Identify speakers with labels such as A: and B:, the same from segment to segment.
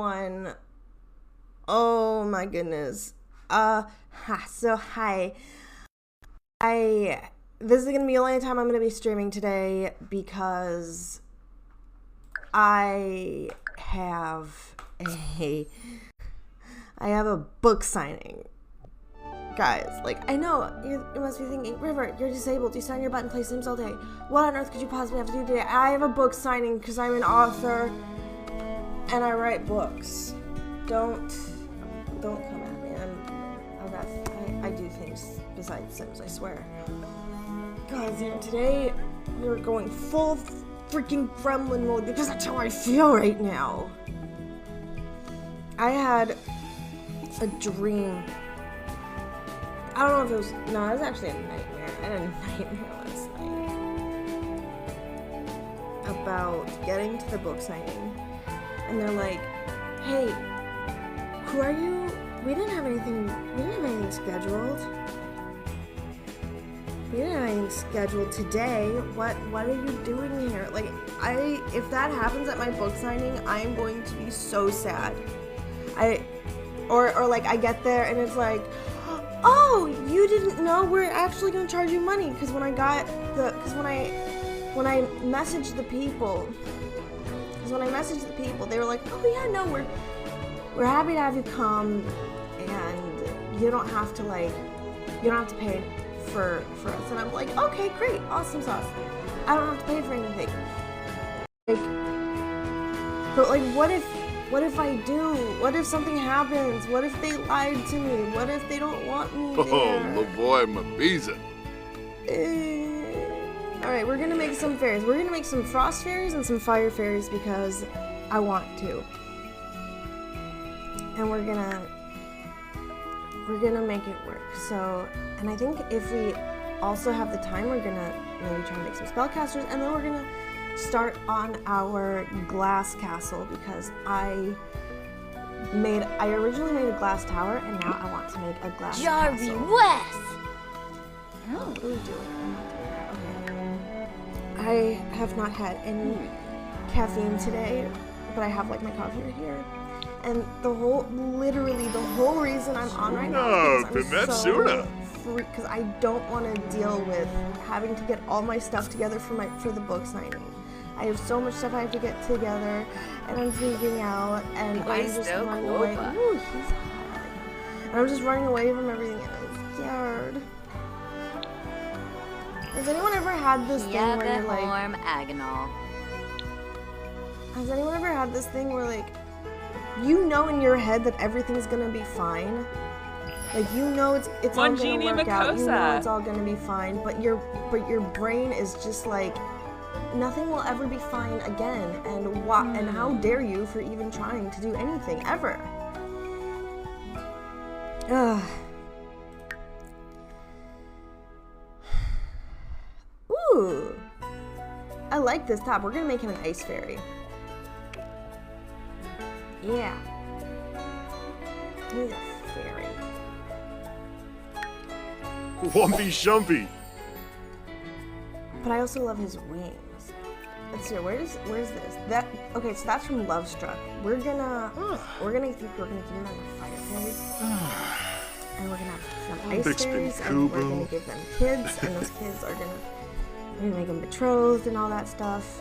A: One. Oh my goodness. So hi. This is gonna be the only time I'm gonna be streaming today because I have a book signing. Guys, like, I know you must be thinking, River, you're disabled. You sign your butt and play Sims all day. What on earth could you possibly have to do today? I have a book signing because I'm an author and I write books. Don't come at me. I do things besides Sims, I swear. Guys, today we're going full freaking gremlin mode because that's how I feel right now. I had a dream. I don't know if it was, no, it was actually a nightmare. I had a nightmare last night about getting to the book signing. And they're like, hey, who are you? We didn't have anything scheduled. We didn't have anything scheduled today. What are you doing here? Like, if that happens at my book signing, I am going to be so sad. Or like I get there and it's like, oh, you didn't know we're actually gonna charge you money, because when I messaged the people, they were like, oh yeah, no, we're happy to have you come, and you don't have to pay for us. And I'm like, okay, great, awesome sauce. I don't have to pay for anything. But what if I do? What if something happens? What if they lied to me? What if they don't want me there?
B: Oh, my boy, Mabiza.
A: Alright, we're gonna make some fairies. We're gonna make some frost fairies and some fire fairies because I want to. And we're gonna make it work. So, and I think if we also have the time, we're gonna maybe try and make some spellcasters, and then we're gonna start on our glass castle because I originally made a glass tower, and now I want to make a glass
C: Jarvie
A: castle.
C: West!
A: Oh, what are we doing? Okay. I have not had any caffeine today, but I have my coffee right here. And literally the whole reason I'm on right now is because I don't want to deal with having to get all my stuff together for the book signing. I have so much stuff I have to get together, and I'm freaking out, and I'm just running away. Ooh, he's hot. And I'm just running away from everything, and I'm scared. Has anyone ever had this thing where you're like... Has anyone ever had this thing where, you know in your head that everything's gonna be fine? You know it's all gonna work out, you know it's all gonna be fine, but your brain is just nothing will ever be fine again, and how dare you for even trying to do anything ever? Ugh. Ooh, I like this top. We're gonna make him an ice fairy. Yeah, he's a fairy.
B: Wumpy Shumpy.
A: But I also love his wings. Let's see, where's this? Okay, so that's from Lovestruck. We're gonna give him a fire fairy. And we're gonna have some ice fairies, and we're gonna give them kids, and those kids we're gonna make them betrothed and all that stuff.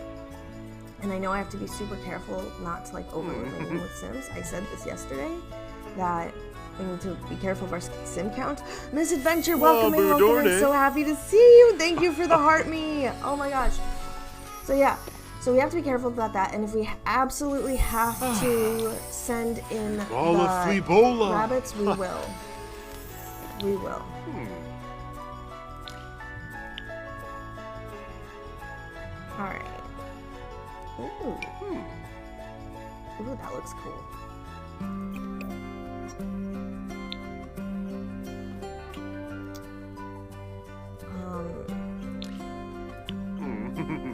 A: And I know I have to be super careful not to overload them with Sims. I said this yesterday, that we need to be careful of our sim count. Miss Adventure, welcome in. I'm so happy to see you. Thank you for the heart me. Oh my gosh. So yeah, so we have to be careful about that. And if we absolutely have to send in the rabbits, we will. We will. All right. Ooh. Ooh, that looks cool.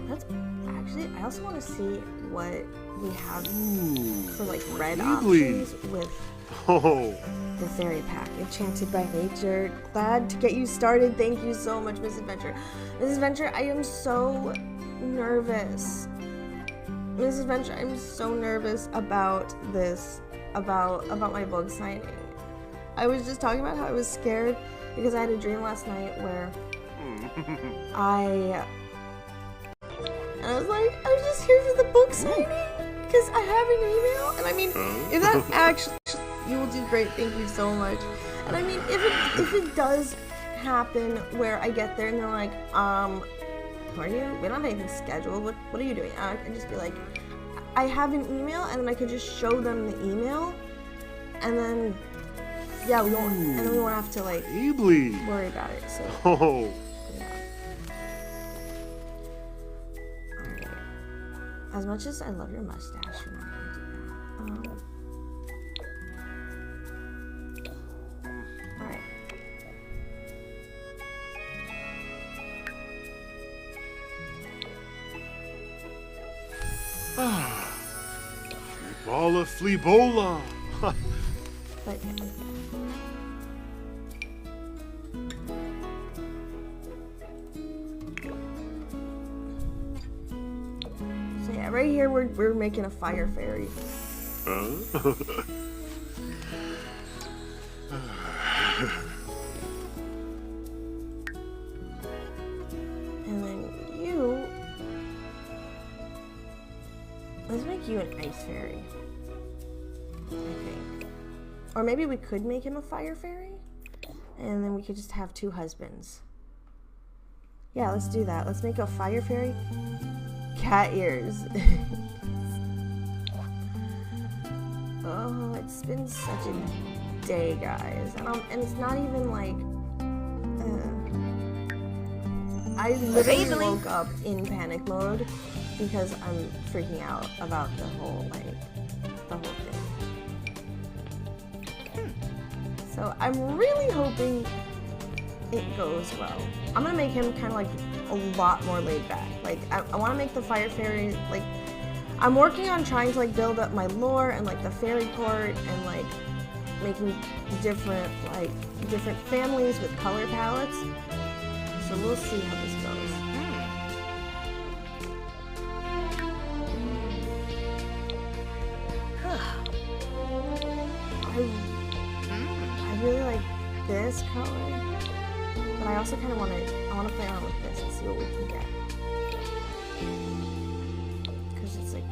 A: That's actually, I also want to see what we have for red options with the fairy pack. Enchanted by Nature. Glad to get you started. Thank you so much, Miss Adventure. Miss Adventure, I am so nervous. Mrs. Venture, I'm so nervous about this, about my book signing. I was just talking about how I was scared because I had a dream last night where I was like, I was just here for the book signing because I have an email. And I mean, if that actually, you will do great. Thank you so much. And I mean, if it does happen where I get there and they're like, who are you? We don't have anything scheduled. What are you doing? I can just be like, I have an email, and then I could just show them the email, and then yeah, we won't have to like worry about it. So
B: Oh.
A: yeah. Alright. As much as I love your mustache, we're not gonna do that. Alright.
B: Fleebola, Fleebola.
A: But yeah. So yeah, right here we're making a fire fairy. And then you, let's make you an ice fairy, I think. Or maybe we could make him a fire fairy, and then we could just have two husbands. Yeah, let's do that. Let's make a fire fairy. Cat ears. Oh, it's been such a day, guys. And it's not even like... I literally woke up in panic mode because I'm freaking out about the whole thing. So I'm really hoping it goes well. I'm gonna make him kind of like a lot more laid back. Like I want to make the fire fairy like I'm working on trying to like build up my lore and like the fairy court and like making different families with color palettes. So we'll see how this goes. I really like this color, but I also kind of want to play around with this and see what we can get. Because it's like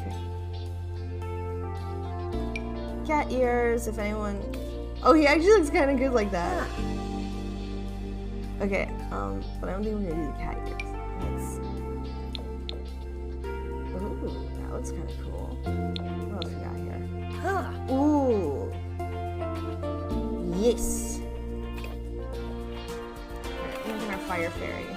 A: cat ears, if anyone... Oh, he actually looks kind of good like that. Okay, but I don't think we're gonna do the cat ears. Ooh, that looks kind of cool. What else we got here? Ooh. Yes. Alright, we're making our fire fairy.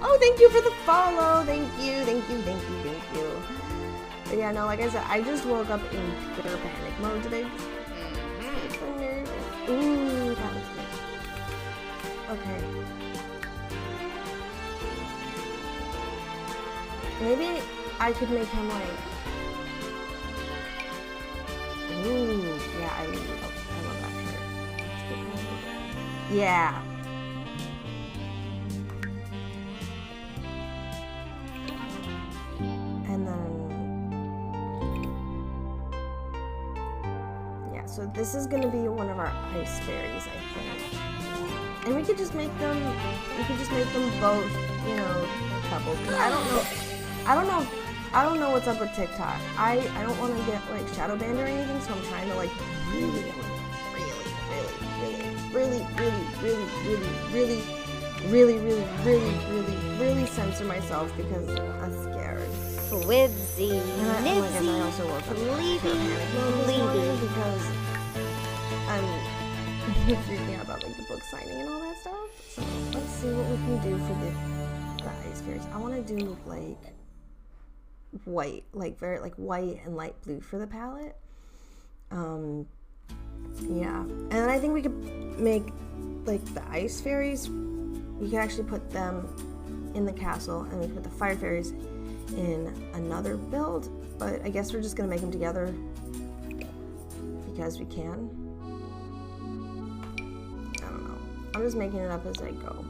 A: Oh, thank you for the follow. Thank you. But yeah, no, like I said, I just woke up in pure panic mode today. Ooh, that was good. Okay. Maybe I could make him like... Ooh, yeah, I love that shirt. Yeah. And then... Yeah, so this is gonna be one of our ice fairies, I think. And we could just make them both, you know, couples. I don't know what's up with TikTok. I don't want to get like shadow banned or anything, so I'm trying to like really censor myself because I'm scared.
C: Whimsy,
A: And I also woke up in panic mode because I'm freaking out about like the book signing and all that stuff. So let's see what we can do for the ice fairies. I want to do like white, like very like white and light blue for the palette. Yeah, and I think we could make like the ice fairies. We could actually put them in the castle, and we could put the fire fairies in another build. But I guess we're just gonna make them together because we can. I don't know. I'm just making it up as I go.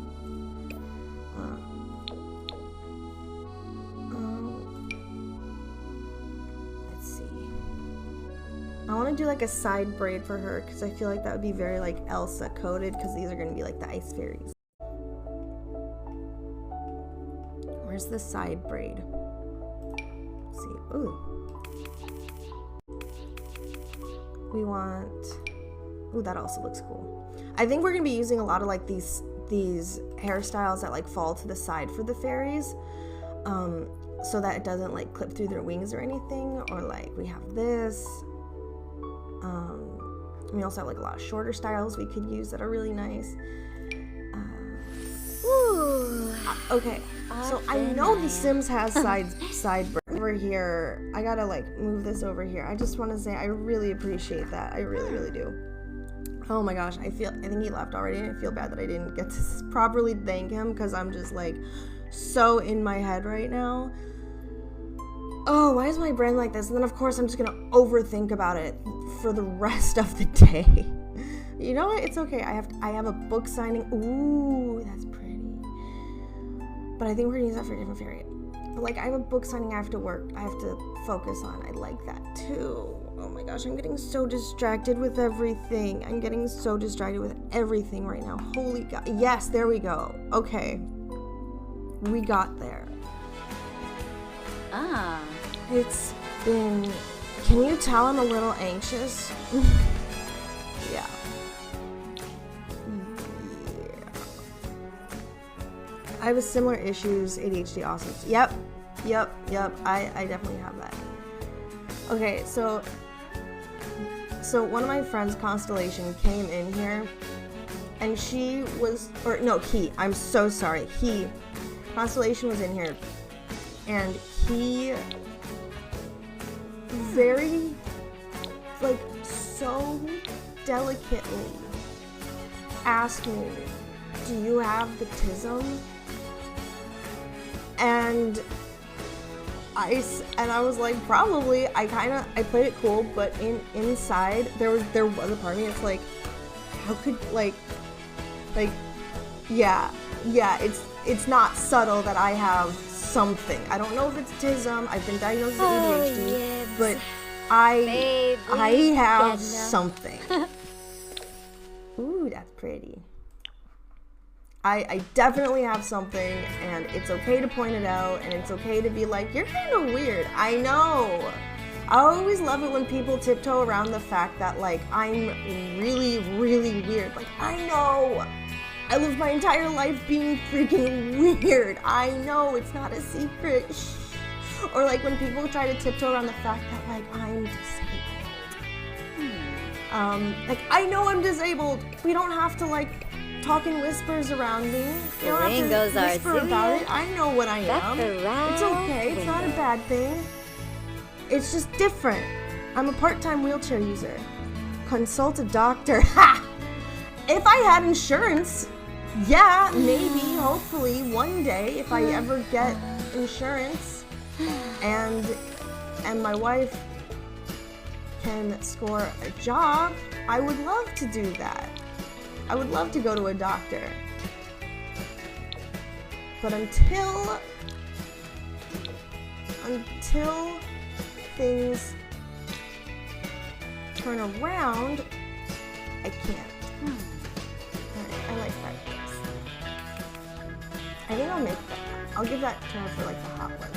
A: want to do like a side braid for her because I feel like that would be very like Elsa coded because these are going to be like the ice fairies. Where's the side braid? Let's see. Ooh. We want... Ooh, that also looks cool. I think we're going to be using a lot of like these hairstyles that like fall to the side for the fairies. So that it doesn't like clip through their wings or anything. Or like we have this. We also have like a lot of shorter styles we could use that are really nice. Okay, so I know The Sims has side over here. I gotta like move this over here. I just want to say I really appreciate that. I really, really do. Oh my gosh, I think he left already, and I feel bad that I didn't get to properly thank him because I'm just like so in my head right now. Oh, why is my brain like this? And then of course I'm just gonna overthink about it for the rest of the day. You know what? It's okay. I have a book signing. Ooh, that's pretty. But I think we're gonna use that for a different fairy. But like I have a book signing I have to focus on. I like that too. Oh my gosh, I'm getting so distracted with everything. I'm getting so distracted with everything right now. Holy God. Yes, there we go. Okay. We got there.
C: Ah.
A: It's been... Can you tell I'm a little anxious? Yeah. I have a similar issues, ADHD awesome. Yep. I definitely have that. Okay, so one of my friends, Constellation, came in here, and she was, or no, I'm so sorry. Constellation was in here, and he very, like, so delicately asked me, do you have the tism? And I was like, probably. I played it cool, but inside there was a part of me. It's like, how could yeah. It's not subtle that I have something. I don't know if it's tism. I've been diagnosed with ADHD, but I have something. Ooh, that's pretty. I definitely have something, and it's okay to point it out, and it's okay to be like, you're kind of weird. I know. I always love it when people tiptoe around the fact that, like, I'm really, really weird. Like, I know. I lived my entire life being freaking weird. I know. It's not a secret. Shh. Or, like, when people try to tiptoe around the fact that, like, I'm disabled. Like, I know I'm disabled. We don't have to, like, talk in whispers around me. You don't have to whisper about it. I know what I am. It's okay. It's not a bad thing. It's just different. I'm a part-time wheelchair user. Consult a doctor. Ha! If I had insurance, yeah, maybe, hopefully, one day, if I ever get insurance, and my wife can score a job, I would love to do that. I would love to go to a doctor. But until things turn around, I can't. I like that dress. I think I'll make that. I'll give that to her for like the hot one.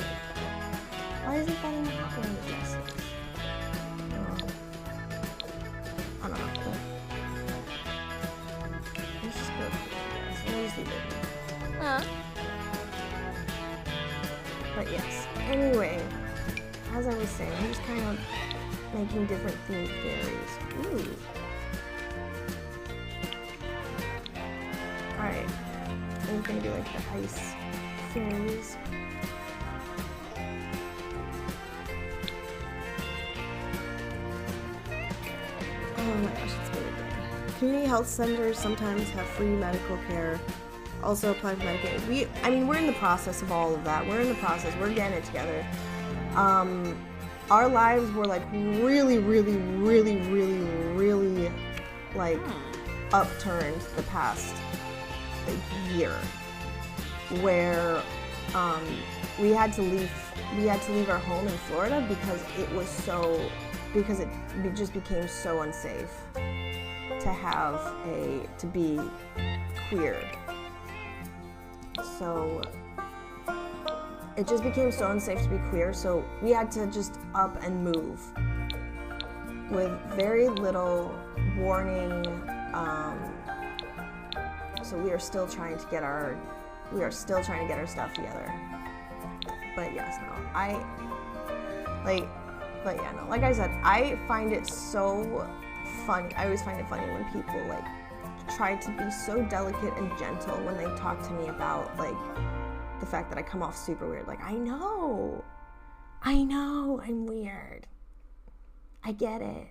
A: Why isn't that in the hot one of the dresses? I don't know. Let's just go for the dress. But yes. Anyway, as I was saying, I'm just kind of making different themed fairies. Ooh. Alright. I'm gonna do like the ice fairies. Oh my gosh, it's really good. Community health centers sometimes have free medical care. Also apply for Medicaid. We're in the process of all of that. We're in the process. We're getting it together. Our lives were like really, really, really, really, really like upturned the past year, where we had to leave our home in Florida because it was so because it just became so unsafe to be queer. So it just became so unsafe to be queer, so we had to just up and move with very little warning. So we are still trying to get our stuff together. But yes, no, like I said, I find it so funny. I always find it funny when people like try to be so delicate and gentle when they talk to me about like the fact that I come off super weird. Like, I know I'm weird. I get it.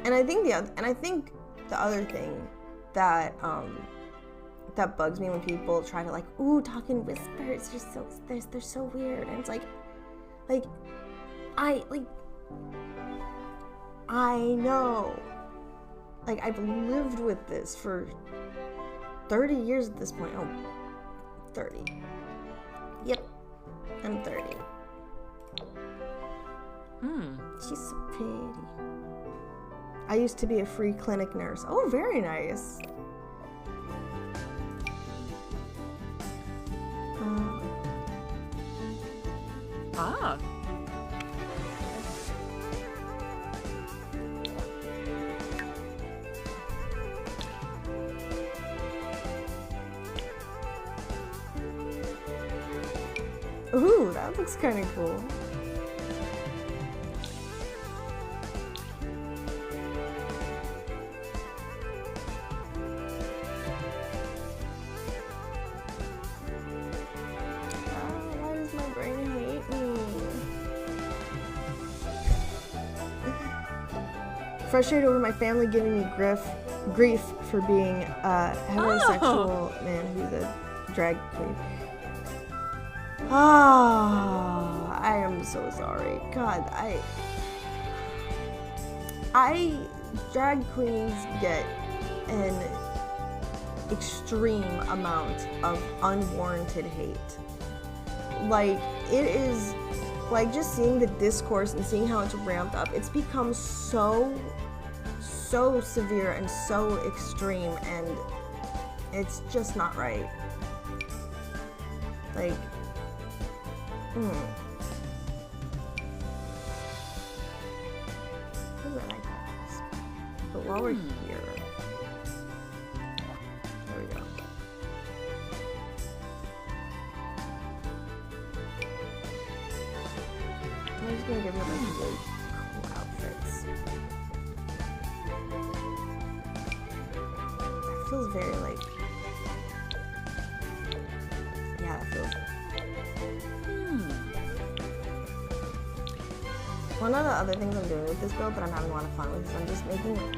A: And I think the other thing that that bugs me when people try to like, ooh, talk in whispers. They're so weird. And it's like I know. Like, I've lived with this for 30 years at this point. Oh, 30. Yep, I'm 30. She's so pretty. I used to be a free clinic nurse. Oh, very nice. Ooh, that looks kind of cool. Why does my brain hate me? Frustrated over my family giving me grief for being a heterosexual man who's a drag queen. I am so sorry. God, drag queens get an extreme amount of unwarranted hate. Like, it is, like, just seeing the discourse and seeing how it's ramped up, it's become so severe and so extreme, and it's just not right. Like, Ooh, I like that. But while we're here, there we go. I'm just gonna give her like really cool outfits. That feels very like, yeah, that feels. One of the other things I'm doing with this build that I'm having a lot of fun with is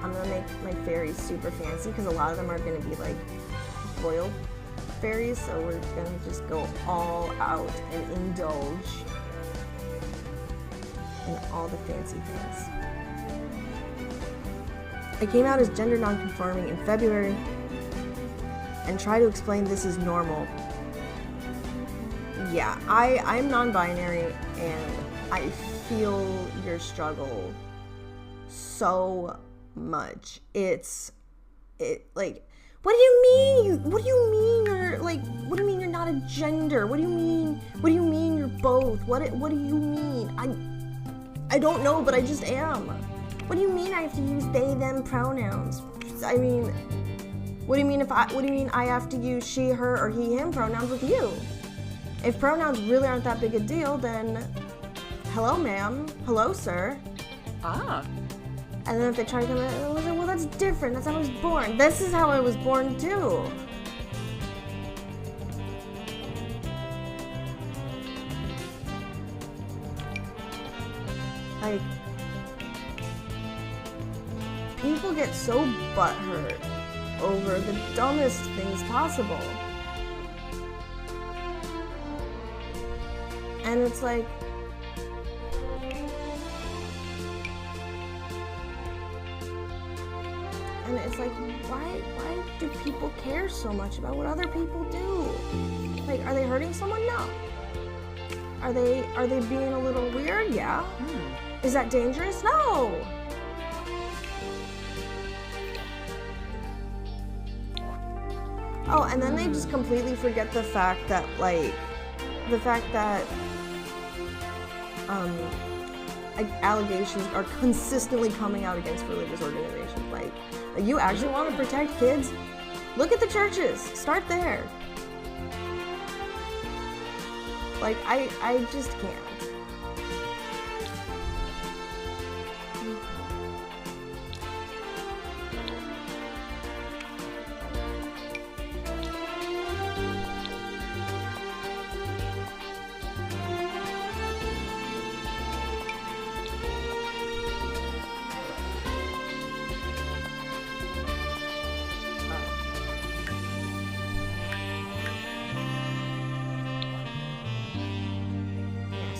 A: I'm gonna make my fairies super fancy, because a lot of them are gonna be like royal fairies, so we're gonna just go all out and indulge in all the fancy things. I came out as gender non-conforming in February and try to explain this is normal. Yeah, I'm non-binary and I feel your struggle so much. Like, what do you mean? What do you mean you're like? What do you mean you're not a gender? What do you mean you're both? What do you mean? I don't know, but I just am. What do you mean I have to use they them pronouns? I mean, what do you mean I have to use she, her, or he, him pronouns with you? If pronouns really aren't that big a deal, then hello, ma'am. Hello, sir. And then if they try to come in, well, that's different. That's how I was born. This is how I was born, too. Like, people get so butthurt over the dumbest things possible. And it's like, why do people care so much about what other people do? Like, are they hurting someone? No. Are they being a little weird? Yeah. Is that dangerous? No. Oh, and then they just completely forget the fact that like allegations are consistently coming out against religious organizations. Like you actually want to protect kids? Look at the churches. Start there. Like I just can't.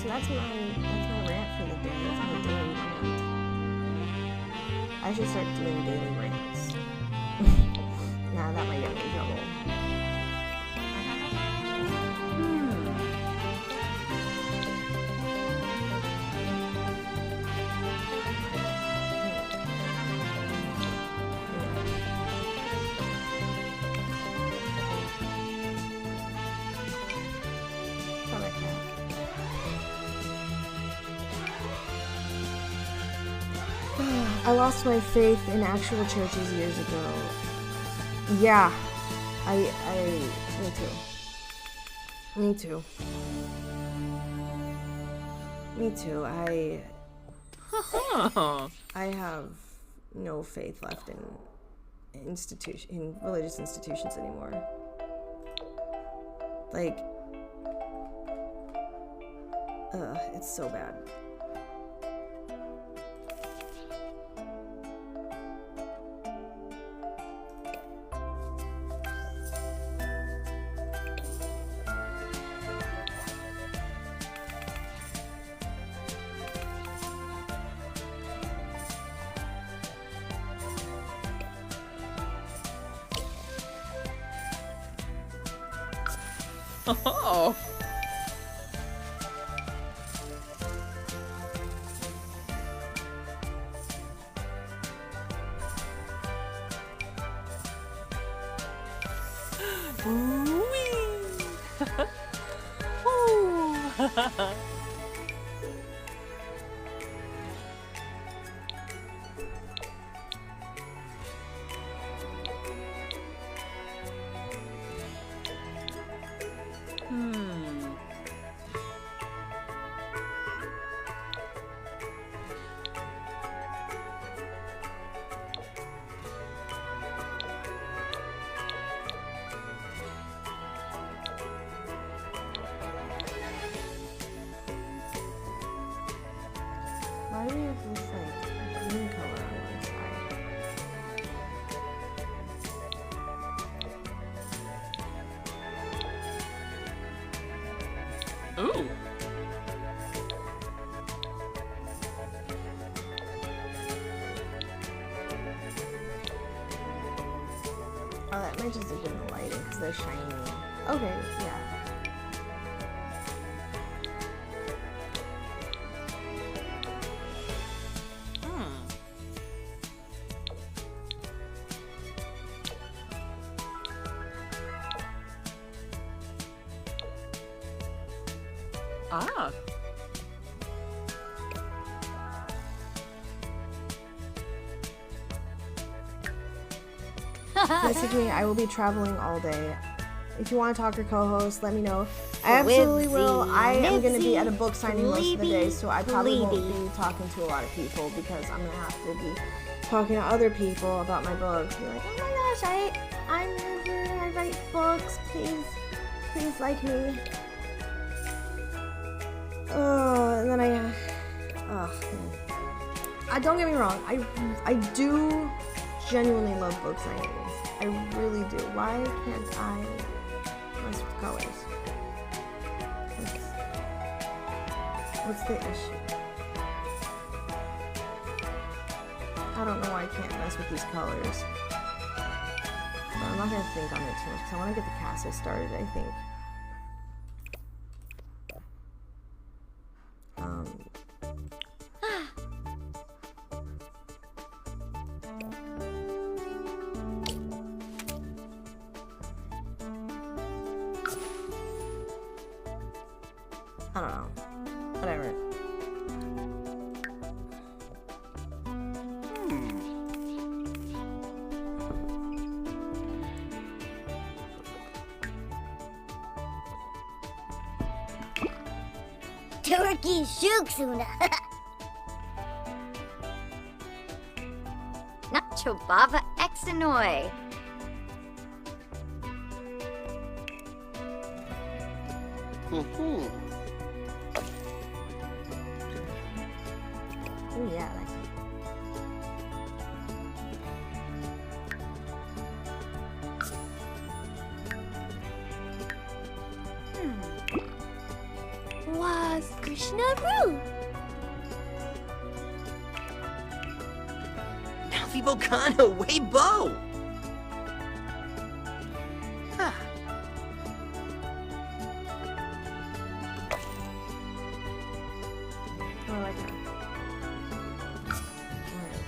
A: That's my rant for the day. That's my daily rant. I should start doing daily rants. Nah, that might get me in trouble. I lost my faith in actual churches years ago. Yeah, me too. I have no faith left in religious institutions anymore. Like, it's so bad.
C: Oh.
A: Why do we have this like green color on one side?
C: Ooh.
A: Oh, that might just have been the lighting because they're shiny. Okay, yeah.
C: Ah.
A: Message me. I will be traveling all day. If you want to talk or co-host, let me know. I absolutely will. I am going to be at a book signing most of the day, so I probably won't be talking to a lot of people because I'm going to have to be talking to other people about my books. Be like, oh my gosh, I'm new here. I write books. Please like me. And then don't get me wrong. I do genuinely love book signings. I really do. Why can't I mess with colors? What's the issue? I don't know why I can't mess with these colors. But I'm not gonna think on it too much because I want to get the castle started, I think. I don't know. Whatever.
D: Turkey Shuksuna. Nacho Baba Exanoi.
A: Oh yeah, that's
D: Was Krishna Ru.
E: Nafi Bocano, way bow!
A: I like that. Alright.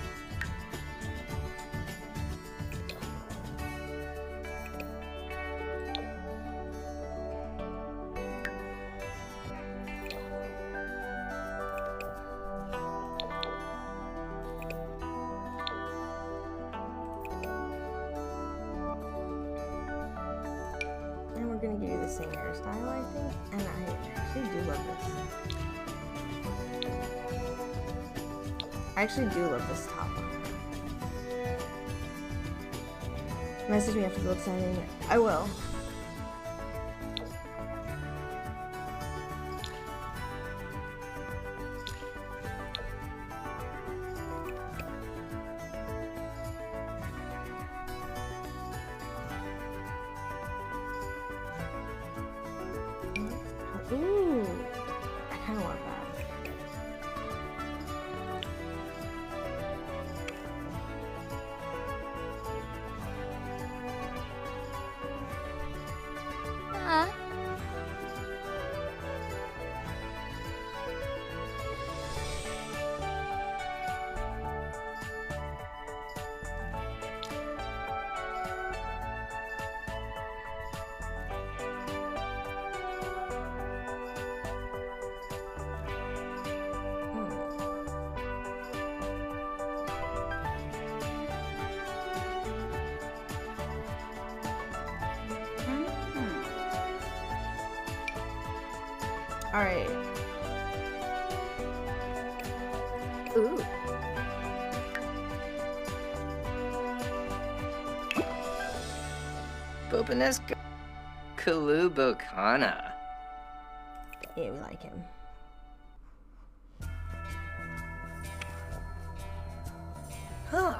A: And we're gonna give you the same hairstyle, I think. And I actually do love this. I actually do love this top one. Message me after the look signing. I will. Ooh, I kind of want that. All right.
D: Ooh.
E: Bopanesco Kalubokana.
A: Yeah, we like him.
E: Huh.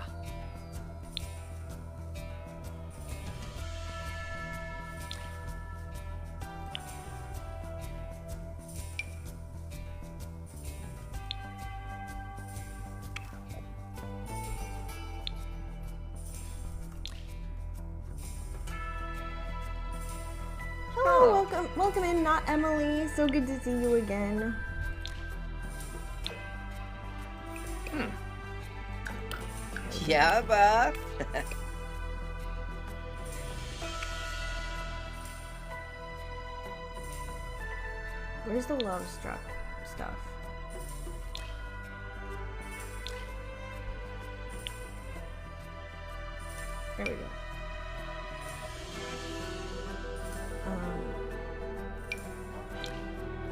A: Hello, welcome in, not Emily. So good to see you again.
E: Yeah, Buff.
A: Where's the love struck stuff? There we go.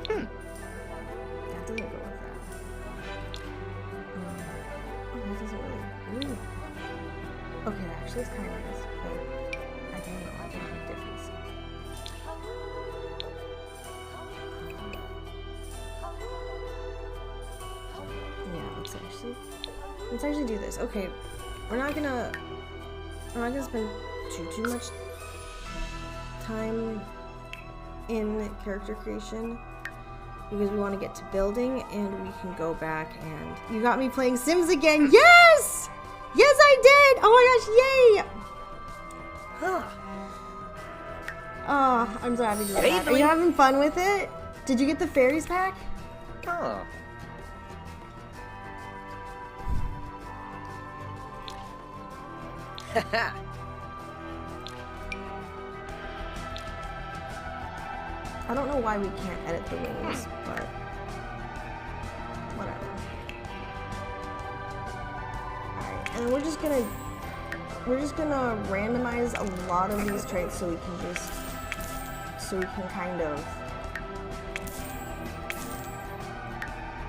A: That doesn't go with that. Oh, that doesn't really. Ooh. Okay, actually, it's kind of nice, but I don't know. I don't know the difference. Yeah, let's actually do this. Okay, we're not gonna spend too much time in character creation because we want to get to building and we can go back and you got me playing Sims again. Yes! Yes, I did! Oh my gosh, yay! Oh, I'm so happy to do that. Are you having fun with it? Did you get the fairies pack?
E: Huh. Haha.
A: I don't know why we can't edit the wings, but whatever. Alright, and we're just gonna randomize a lot of these traits so we can kind of,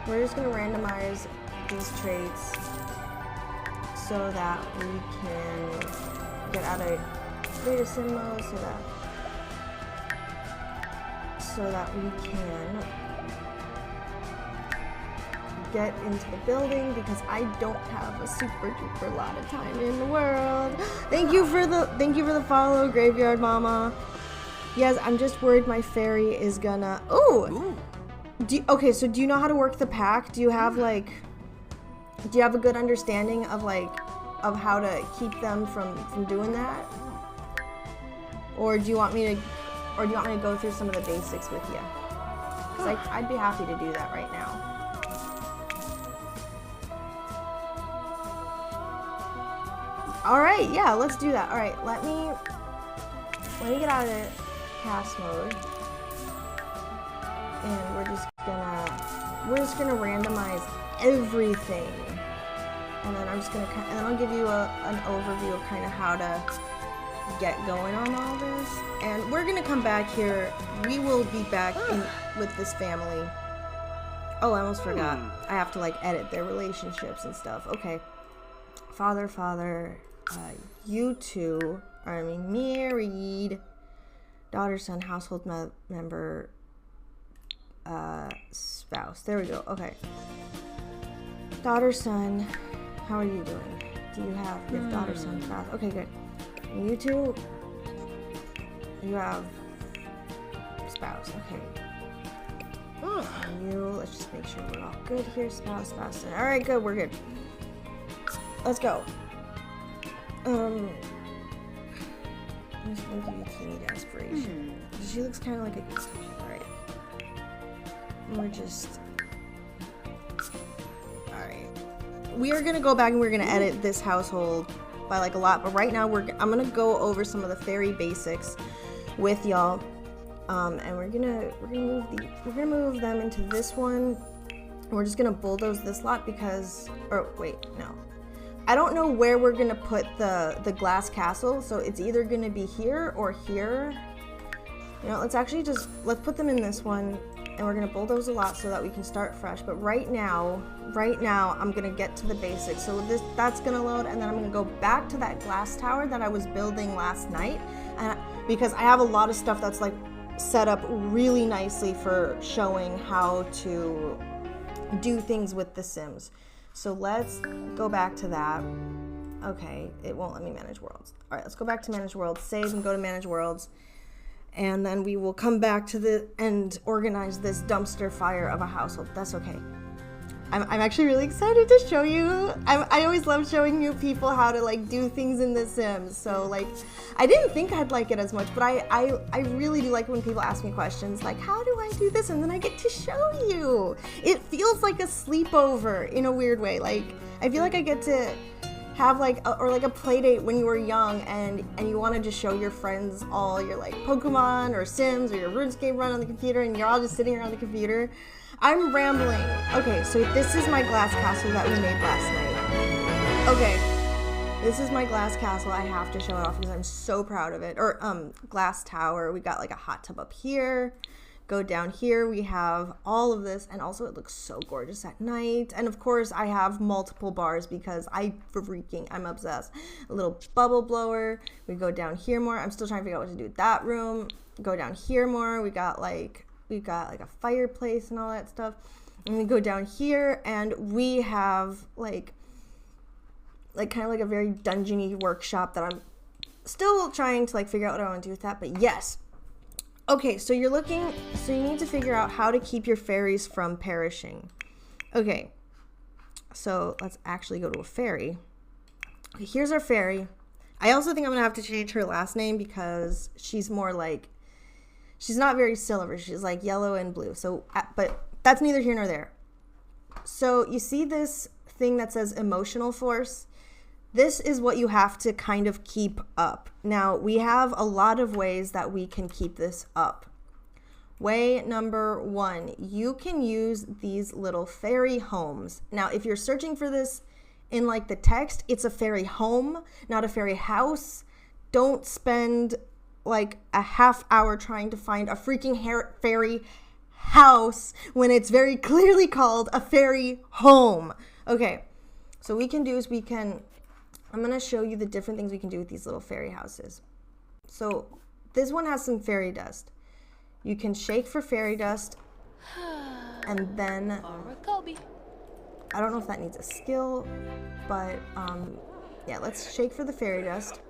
A: we're just gonna randomize these traits so that we can get out of Creative Sim mode, so that we can get into the building, because I don't have a super duper lot of time in the world. Thank you for the follow, Graveyard Mama. Yes, I'm just worried my fairy is gonna. Ooh. Okay, so do you know how to work the pack? Do you have a good understanding of how to keep them from doing that? Or do you want me to go through some of the basics with you? Because I'd be happy to do that right now. All right, yeah, let's do that. All right, let me get out of the cast mode, and we're just gonna randomize everything, and then I'll give you an overview of kind of how to get going on all this, and we're gonna come back here. We will be back with this family. Oh, I almost forgot. I have to edit their relationships and stuff. Okay, father, you two are married. Daughter, son, household member, spouse. There we go. Okay. Daughter, son, how are you doing? Do you have daughter, son, spouse? Okay, good. And you two, you have spouse. Okay. And you, let's just make sure we're all good here. Spouse. All right, good. We're good. Let's go. I'm just gonna give you teenage aspiration. She looks kind of like a. Alright. We're just. Alright. We are gonna go back and we're gonna edit this household by a lot, but right now I'm gonna go over some of the fairy basics with y'all. And we're gonna move them into this one. We're just gonna bulldoze this lot because. Or wait, no. I don't know where we're gonna put the glass castle, so it's either gonna be here or here. You know, let's put them in this one, and we're gonna bulldoze a lot so that we can start fresh. But right now, I'm gonna get to the basics. So that's gonna load, and then I'm gonna go back to that glass tower that I was building last night, because I have a lot of stuff that's set up really nicely for showing how to do things with The Sims. So let's go back to that. Okay, it won't let me manage worlds. All right, let's go back to manage worlds, save and go to manage worlds. And then we will come back to and organize this dumpster fire of a household. That's okay. I'm actually really excited to show you. I always love showing you people how to do things in The Sims. So I didn't think I'd like it as much, but I really do like when people ask me questions like, how do I do this? And then I get to show you. It feels like a sleepover in a weird way. I feel like I get to have a play date when you were young and you wanted to show your friends all your Pokemon or Sims or your RuneScape run on the computer, and you're all just sitting around the computer. I'm rambling. Okay, so this is my glass castle that we made last night. Okay, this is my glass castle. I have to show it off because I'm so proud of it. Or glass tower. We got a hot tub up here. Go down here. We have all of this, and also it looks so gorgeous at night. And of course, I have multiple bars because I'm obsessed. A little bubble blower. We go down here more. I'm still trying to figure out what to do with that room. Go down here more. We got a fireplace and all that stuff. And we go down here and we have kind of a very dungeony workshop that I'm still trying to figure out what I want to do with that. But yes. Okay, so you need to figure out how to keep your fairies from perishing. Okay. So let's actually go to a fairy. Okay, here's our fairy. I also think I'm going to have to change her last name because she's more she's not very silver. She's yellow and blue. So, but that's neither here nor there. So you see this thing that says emotional force? This is what you have to kind of keep up. Now, we have a lot of ways that we can keep this up. Way number 1, you can use these little fairy homes. Now, if you're searching for this in like the text, it's a fairy home, not a fairy house. Don't spend like a half hour trying to find a freaking fairy house when it's very clearly called a fairy home. Okay, so what we can do is I'm going to show you the different things we can do with these little fairy houses. So this one has some fairy dust. You can shake for fairy dust, and then I don't know if that needs a skill, but yeah, let's shake for the fairy dust.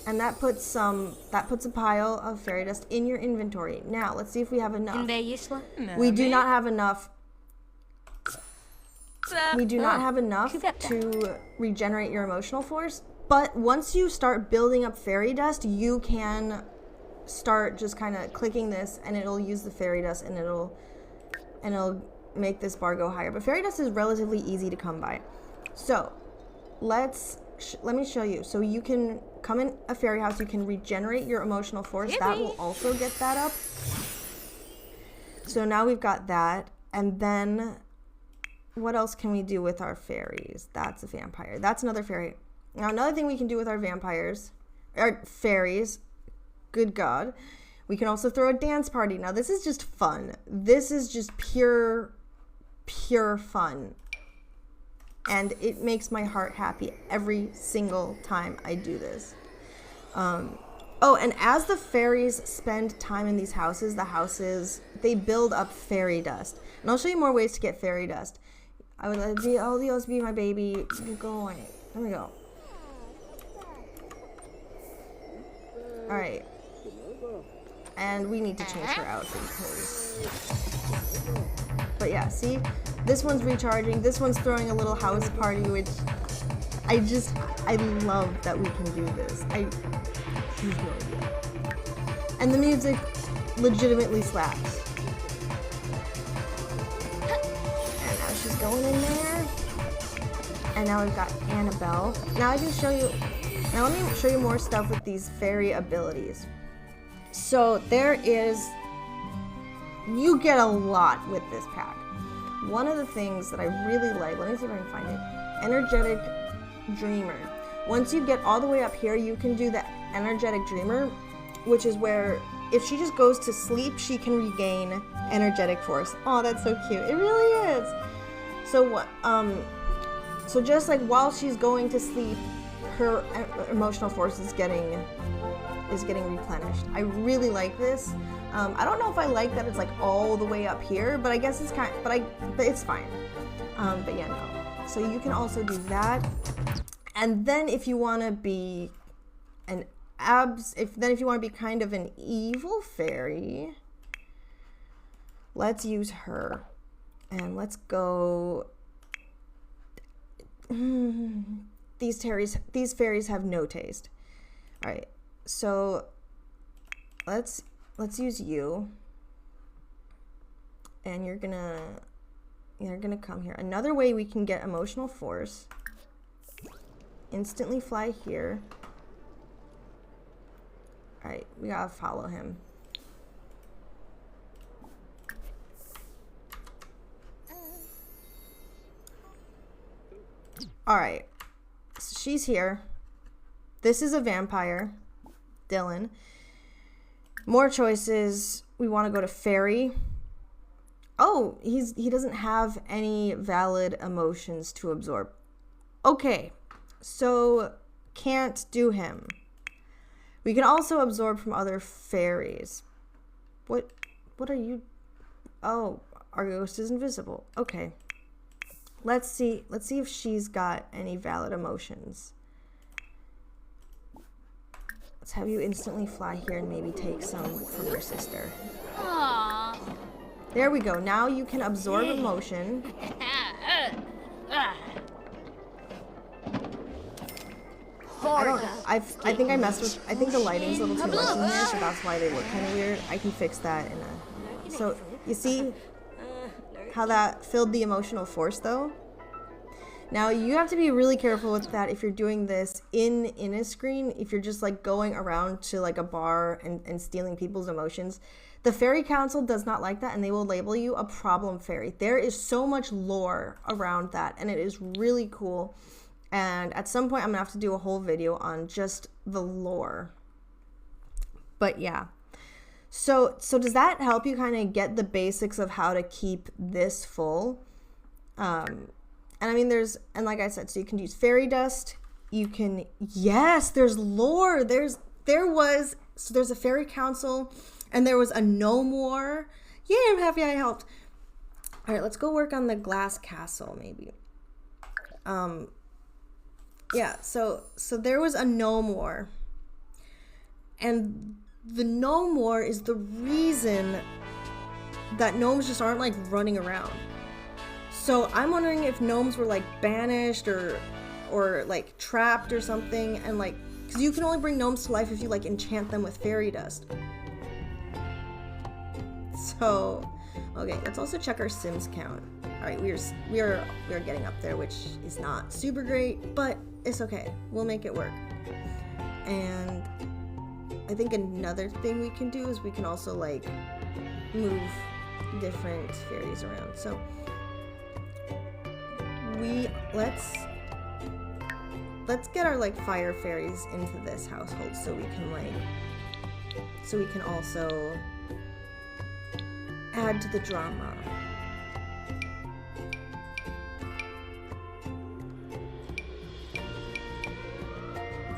A: And that puts a pile of fairy dust in your inventory. Now, let's see if we have enough. We do not have enough. We do not have enough to regenerate your emotional force, but once you start building up fairy dust, you can start just kind of clicking this and it'll use the fairy dust and it'll make this bar go higher. But fairy dust is relatively easy to come by. So let me show you. So you can come in a fairy house, you can regenerate your emotional force. That will also get that up. So now we've got that, and then what else can we do with our fairies? That's a vampire. That's another fairy. Now, another thing we can do with our vampires, or fairies, good God, we can also throw a dance party. Now, this is just fun. This is just pure fun. And it makes my heart happy every single time I do this. Oh, and as the fairies spend time in these houses, they build up fairy dust. And I'll show you more ways to get fairy dust. I would let Dios be my baby. You go away. There we go. Alright. And we need to change her outfit because... But yeah, see? This one's recharging. This one's throwing a little house party, which I love that we can do this. She's no idea. And the music legitimately slaps. And now she's going in there. And now we've got Annabelle. Now I can show you... Now let me show you more stuff with these fairy abilities. So there is... You get a lot with this pack. One of the things that I really like, let me see if I can find it, Energetic Dreamer. Once you get all the way up here, you can do the Energetic Dreamer, which is where if she just goes to sleep, she can regain energetic force. Oh, that's so cute. It really is. So what? So just like while she's going to sleep, her emotional force is getting replenished. I really like this. I don't know if I like that it's like all the way up here, but I guess it's but it's fine. But yeah, no. So you can also do that. And then if you want to be if you want to be kind of an evil fairy, let's use her. And let's go. These fairies have no taste. All right. So let's use you. And you're gonna come here. Another way we can get emotional force. Instantly fly here. All right, we gotta follow him. All right, so she's here. This is a vampire, Dylan. More choices. We want to go to fairy. Oh, he doesn't have any valid emotions to absorb. Okay, so can't do him. We can also absorb from other fairies. What are you? Oh, our ghost is invisible. Okay. Let's see if she's got any valid emotions. Let's have you instantly fly here and maybe take some from your sister.
D: Aww.
A: There we go. Now you can absorb emotion. I I think I messed with, I think the lighting's a little too much in here, so that's why they look kind of weird. I can fix that in a, so you see how that filled the emotional force though? Now you have to be really careful with that if you're doing this in Inniscreen, if you're just like going around to like a bar and stealing people's emotions. The Fairy Council does not like that, and they will label you a problem fairy. There is so much lore around that, and it is really cool. And at some point, I'm gonna have to do a whole video on just the lore. But yeah. So does that help you kind of get the basics of how to keep this full? And I mean, and like I said, so you can use fairy dust. You can, yes, there's lore. There's a Fairy Council. And there was a gnome war. Yay, I'm happy I helped. All right, let's go work on the glass castle, maybe. Yeah, so there was a gnome war. And the gnome war is the reason that gnomes just aren't, like, running around. So I'm wondering if gnomes were, like, banished or like, trapped or something. And, like, because you can only bring gnomes to life if you, like, enchant them with fairy dust. So, okay, let's also check our Sims count. All right, we are getting up there, which is not super great, but it's okay. We'll make it work. And I think another thing we can do is we can also like move different fairies around. So let's get our like fire fairies into this household so we can also add to the drama.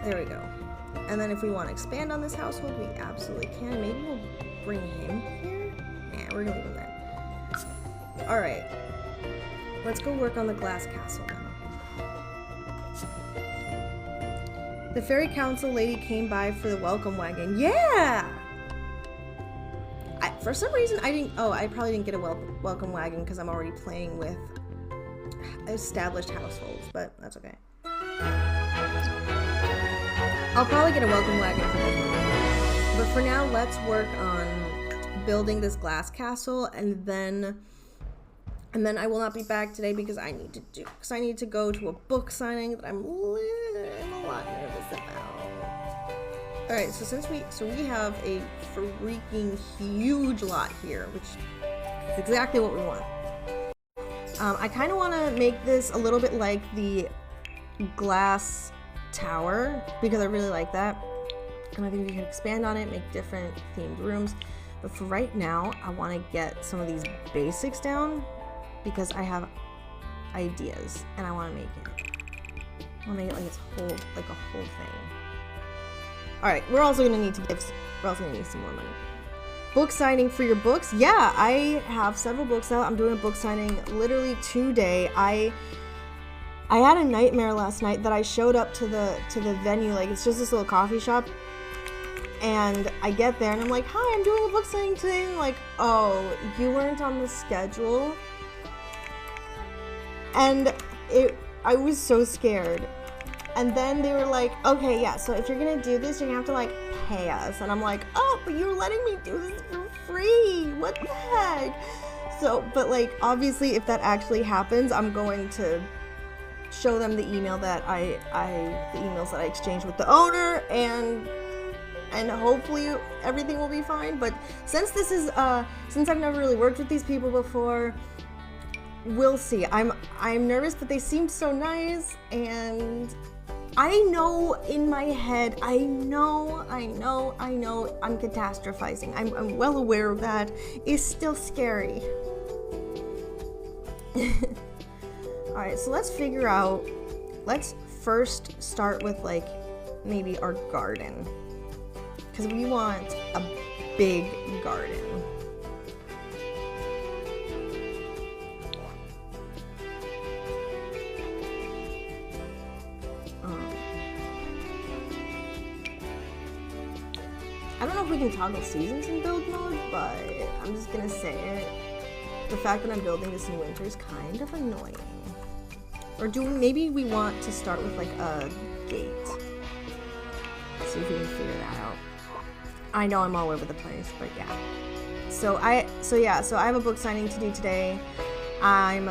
A: There we go. And then if we want to expand on this household, we absolutely can. Maybe we'll bring him here? Nah, we're gonna leave him there. Alright. Let's go work on the glass castle now. The Fairy Council lady came by for the welcome wagon. Yeah! For some reason, I probably didn't get a welcome wagon because I'm already playing with established households, but that's okay. I'll probably get a welcome wagon for this one. But for now, let's work on building this glass castle, and then I will not be back today because I need to go to a book signing that I'm a lot nervous about. Alright, so we have a freaking huge lot here, which is exactly what we want. I kind of want to make this a little bit like the glass tower, because I really like that. And I think we can expand on it, make different themed rooms. But for right now, I want to get some of these basics down, because I have ideas, and I want to make it. I want to make it like a whole thing. Alright, we're also gonna need some more money. Book signing for your books? Yeah, I have several books out. I'm doing a book signing literally today. I had a nightmare last night that I showed up to the venue, like it's just this little coffee shop. And I get there and I'm like, hi, I'm doing a book signing today. And like, oh, you weren't on the schedule. And I was so scared. And then they were like, okay, yeah, so if you're gonna do this, you're gonna have to like pay us. And I'm like, oh, but you're letting me do this for free. What the heck? So, but like, obviously if that actually happens, I'm going to show them the email that the emails that I exchanged with the owner, and hopefully everything will be fine. But since this is, since I've never really worked with these people before, we'll see. I'm nervous, but they seemed so nice, and I know in my head, I know, I'm catastrophizing. I'm well aware of that. It's still scary. Alright, so let's figure out, let's first start with like, maybe our garden. Because we want a big garden. I don't know if we can toggle seasons in build mode, but I'm just gonna say it. The fact that I'm building this in winter is kind of annoying. Or maybe we want to start with like a gate. see if we can figure that out. I know I'm all over the place, but yeah. So I have a book signing to do today. I'm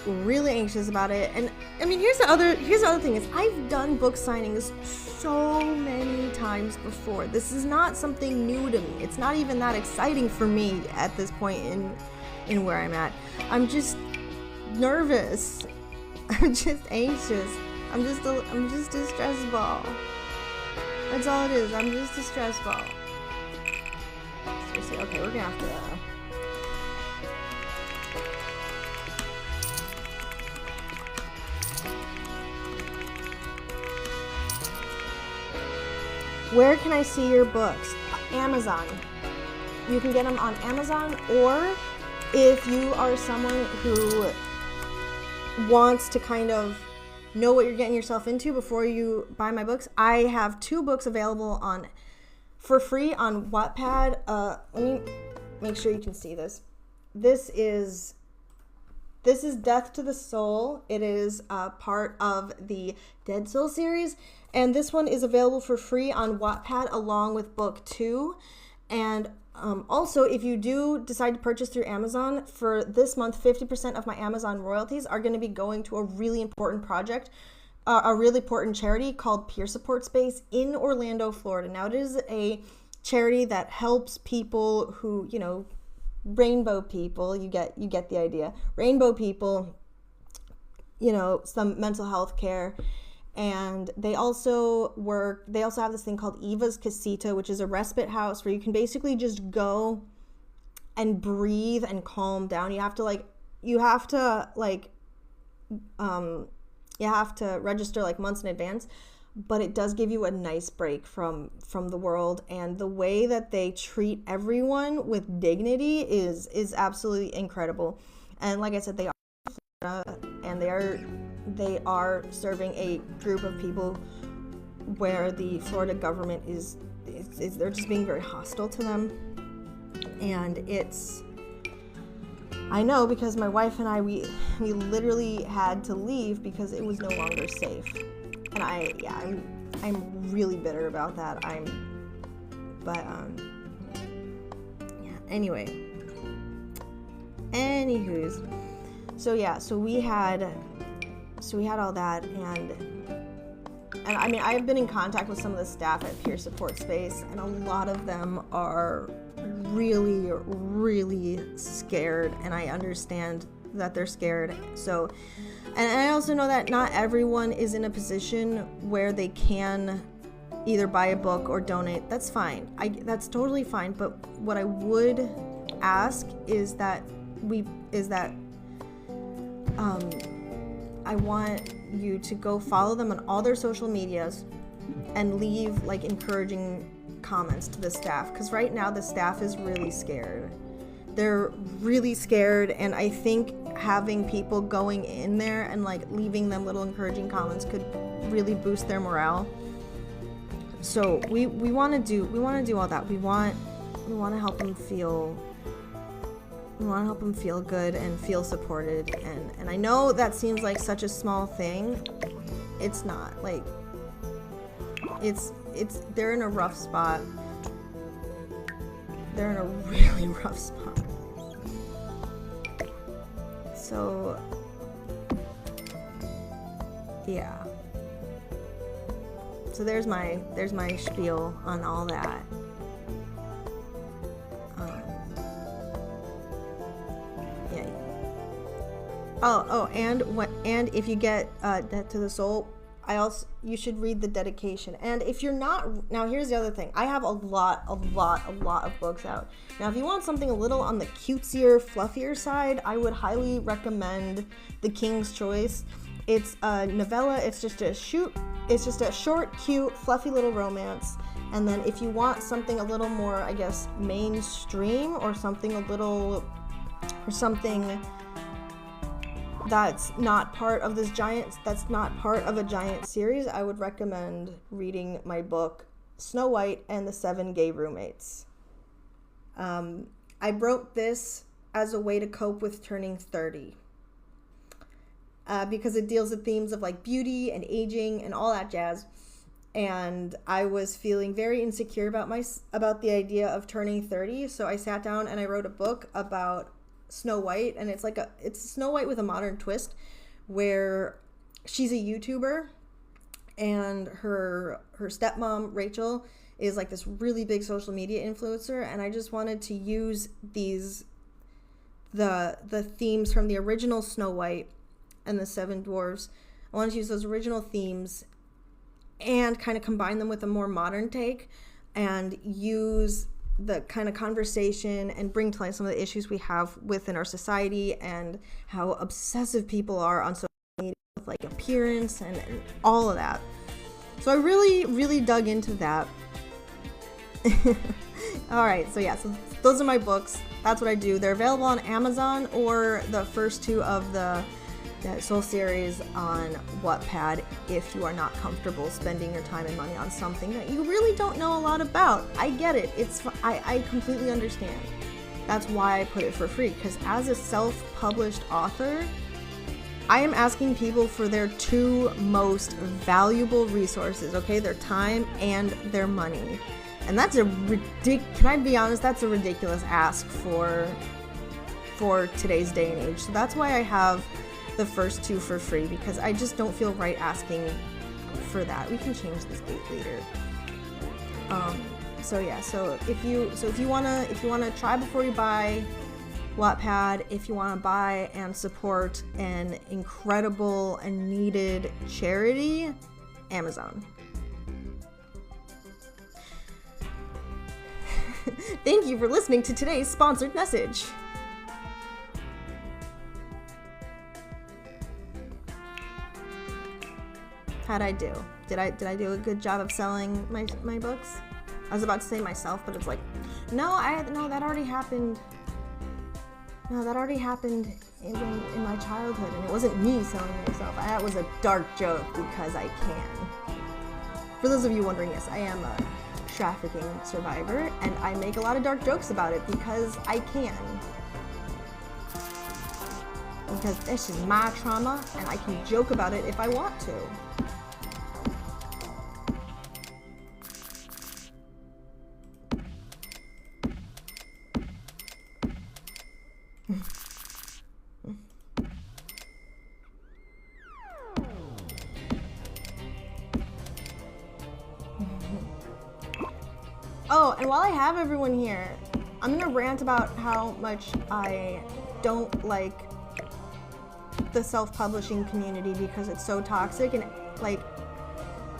A: really anxious about it. And I mean, here's the other thing is I've done book signings so many times before. This is not something new to me. It's not even that exciting for me at this point in where I'm at. I'm just nervous. I'm just anxious. I'm just a stress ball. That's all it is. I'm just a stress ball. Seriously, okay, we're gonna have to Where can I see your books? Amazon. You can get them on Amazon, or if you are someone who wants to kind of know what you're getting yourself into before you buy my books, I have 2 books available for free on Wattpad. Let me make sure you can see this. This is Death to the Soul. It is part of the Dead Soul series, and this one is available for free on Wattpad along with book 2. And also, if you do decide to purchase through Amazon, for this month, 50% of my Amazon royalties are going to be going to a really important project, a really important charity called Peer Support Space in Orlando, Florida. Now, it is a charity that helps people who, rainbow people, you get the idea. Rainbow people, some mental health care. And they also have this thing called Eva's Casita, which is a respite house where you can basically just go and breathe and calm down. You have to register like months in advance, but it does give you a nice break from the world. And the way that they treat everyone with dignity is absolutely incredible. And like I said, they are and they are serving a group of people where the Florida government is they're just being very hostile to them. And I know, because my wife and I we literally had to leave because it was no longer safe. And I'm really bitter about that. Anywho's. So we had all that, and I mean, I've been in contact with some of the staff at Peer Support Space, and a lot of them are really, really scared, and I understand that they're scared. So, and I also know that not everyone is in a position where they can either buy a book or donate. That's fine. That's totally fine. But what I would ask is that I want you to go follow them on all their social medias and leave like encouraging comments to the staff, because right now the staff is really scared. They're really scared, and I think having people going in there and like leaving them little encouraging comments could really boost their morale. So we want to do all that. We want to help them feel good and feel supported, and I know that seems like such a small thing. It's not. Like, they're in a rough spot. They're in a really rough spot. So yeah. So there's my spiel on all that. And if you get Death to the Soul, you should read the dedication. And if you're not, now here's the other thing. I have a lot of books out. Now, if you want something a little on the cutesier, fluffier side, I would highly recommend The King's Choice. It's a novella. It's just a short, cute, fluffy little romance. And then if you want something a little more, I guess, mainstream, or something that's not part of a giant series, I would recommend reading my book Snow White and the 7 Gay Roommates. I wrote this as a way to cope with turning 30, because it deals with themes of like beauty and aging and all that jazz. and I was feeling very insecure about the idea of turning 30. So I sat down and I wrote a book about Snow White, and it's Snow White with a modern twist, where she's a YouTuber, and her stepmom Rachel is like this really big social media influencer, and I just wanted to use the themes from the original Snow White and the Seven Dwarfs. I wanted to use those original themes and kind of combine them with a more modern take, and use the kind of conversation and bring to light some of the issues we have within our society and how obsessive people are on social media with like appearance and all of that. So I really dug into that. All right, so yeah, so those are my books. That's what I do. They're available on Amazon, or the first two of the Soul series on Wattpad if you are not comfortable spending your time and money on something that you really don't know a lot about. I get it. I completely understand. That's why I put it for free, because as a self-published author, I am asking people for their two most valuable resources, okay? Their time and their money. And that's can I be honest? That's a ridiculous ask for today's day and age. So that's why I have the first two for free, because I just don't feel right asking for that. We can change this date later. So yeah, so if you wanna try before you buy Wattpad, if you wanna buy and support an incredible and needed charity, Amazon. Thank you for listening to today's sponsored message. How'd I do? Did I do a good job of selling my books? I was about to say myself, but it's like, no, that already happened. No, that already happened in my childhood, and it wasn't me selling myself. That was a dark joke because I can. For those of you wondering, yes, I am a trafficking survivor, and I make a lot of dark jokes about it because I can. Because this is my trauma, and I can joke about it if I want to. Oh, and while I have everyone here, I'm gonna rant about how much I don't like the self-publishing community because it's so toxic, and like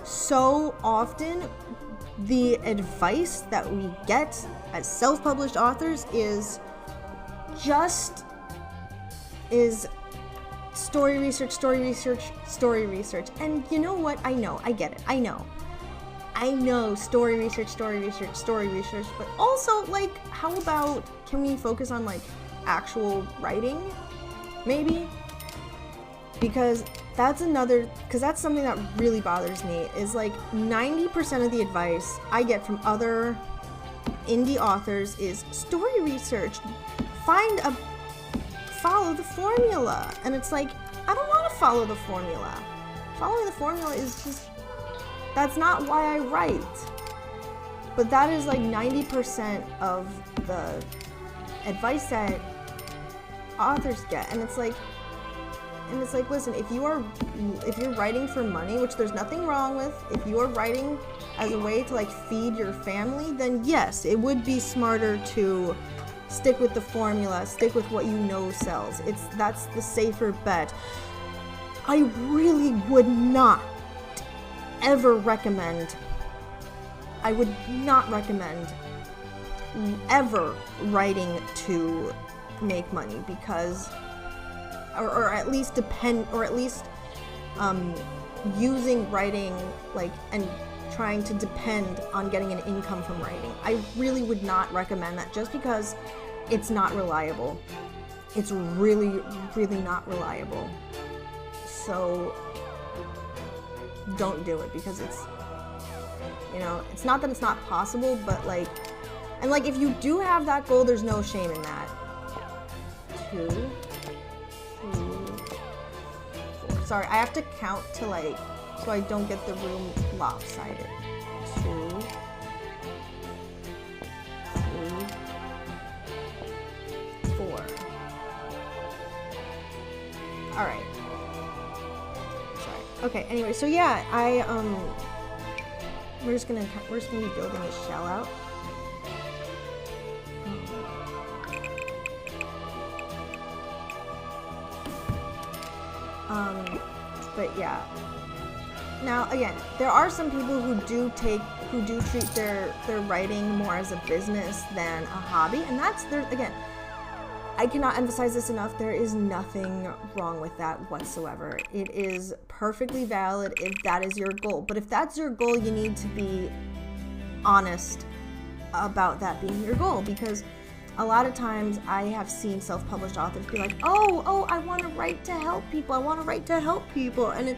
A: so often the advice that we get as self-published authors is story research. And you know what? I know, I get it. I know, story research, but also, like, how about, can we focus on, like, actual writing, maybe? Because that's something that really bothers me, is, like, 90% of the advice I get from other indie authors is story research, follow the formula, and it's like, I don't want to follow the formula. Following the formula is just, that's not why I write. But that is like 90% of the advice that authors get. And it's like, listen, if you're writing for money, which there's nothing wrong with, if you're writing as a way to like feed your family, then yes, it would be smarter to stick with the formula, stick with what you know sells. That's the safer bet. I really would not ever recommend, I would not recommend ever writing to make money, because, or at least using writing, like, and trying to depend on getting an income from writing. I really would not recommend that, just because it's not reliable. It's really, really not reliable. So don't do it, because it's, you know, it's not that it's not possible, but like, and like, if you do have that goal, there's no shame in that. 2, 3, 4. Sorry, I have to count to like so I don't get the room lopsided. 2, 3, 4. All right. Sorry. Okay. Anyway, so yeah, we're just gonna be building a shell out. But yeah. Now again, there are some people who do treat their writing more as a business than a hobby, and again, I cannot emphasize this enough. There is nothing wrong with that whatsoever. It is perfectly valid if that is your goal. But if that's your goal, you need to be honest about that being your goal, because a lot of times I have seen self-published authors be like, oh, I want to write to help people. I want to write to help people. And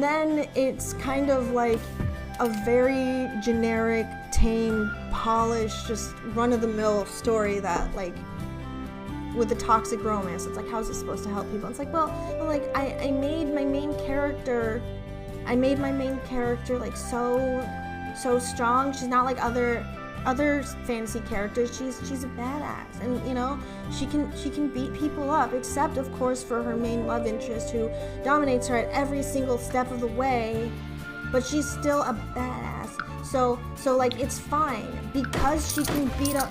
A: then it's kind of like a very generic, tame, polished, just run-of-the-mill story that, like, with a toxic romance, it's like, how's it supposed to help people? It's like, well, like, I made my main character like so strong. She's not like other fantasy characters. She's a badass, and you know, she can beat people up, except of course for her main love interest, who dominates her at every single step of the way, but she's still a badass. So like, it's fine because she can beat up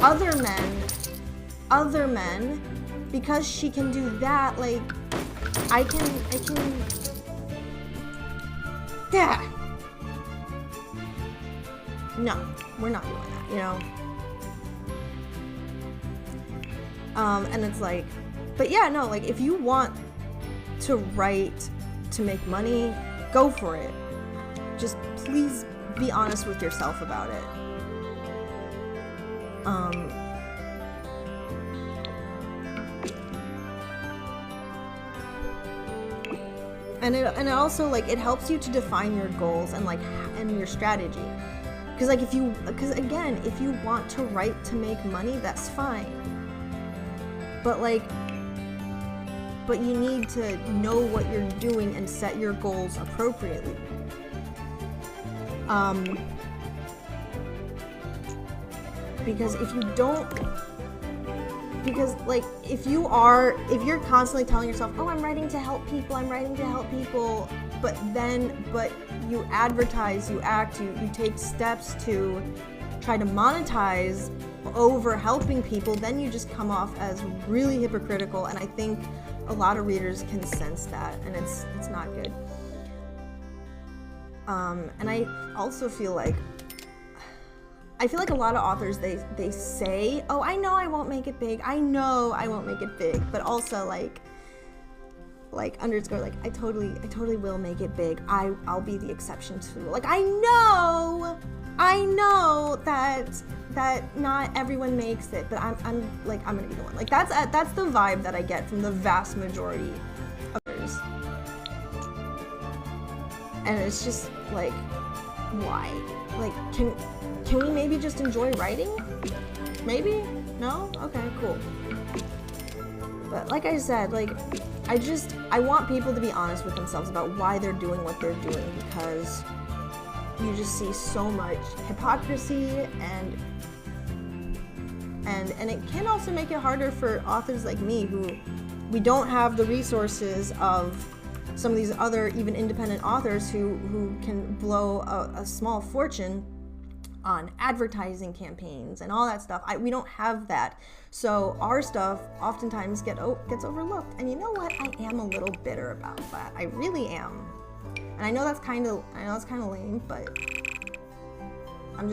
A: other men, because she can do that. Like, I can yeah. No, we're not doing that, you know? And it's like, but yeah, no, like, if you want to write to make money, go for it. Just please be honest with yourself about it. And it also, like, it helps you to define your goals and your strategy. Because again, if you want to write to make money, that's fine. But you need to know what you're doing and set your goals appropriately. Because if you're constantly telling yourself, oh, I'm writing to help people, but you advertise, you act, you take steps to try to monetize over helping people, then you just come off as really hypocritical, and I think a lot of readers can sense that, and it's not good. And I also feel like a lot of authors, they say, oh, I know I won't make it big, but also like underscore, like, I totally will make it big. I'll be the exception to the rule. Like, I know that not everyone makes it, but I'm gonna be the one. Like, that's the vibe that I get from the vast majority of others. And it's just like, why? Like, can we maybe just enjoy writing? Maybe? No? Okay, cool. But like I said, like, I want people to be honest with themselves about why they're doing what they're doing, because you just see so much hypocrisy, and it can also make it harder for authors like me, who we don't have the resources of some of these other even independent authors who can blow a small fortune on advertising campaigns and all that stuff. We don't have that, so our stuff oftentimes gets overlooked. And you know what? I am a little bitter about that. I really am. And I know that's kind of lame, but I'm